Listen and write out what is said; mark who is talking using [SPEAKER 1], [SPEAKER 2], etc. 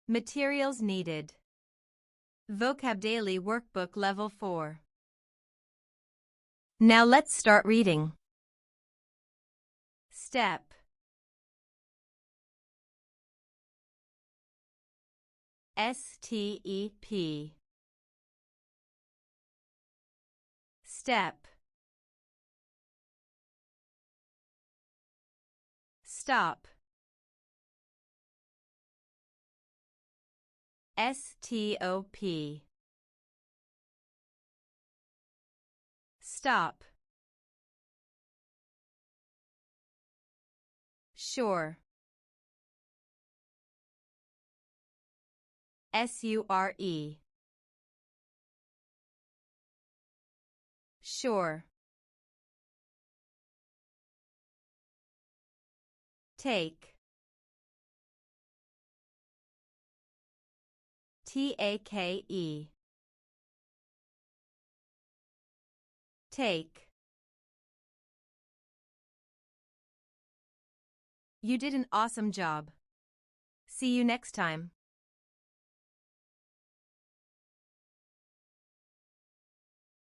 [SPEAKER 1] Materials needed. VocabDaily Workbook Level 4. Now let's start reading. Step. S-T-E-P. Step. Stop. S-T-O-P. Stop. Sure. S-U-R-E. Sure. Take. T-A-K-E. Take. You did an awesome job. See you next time.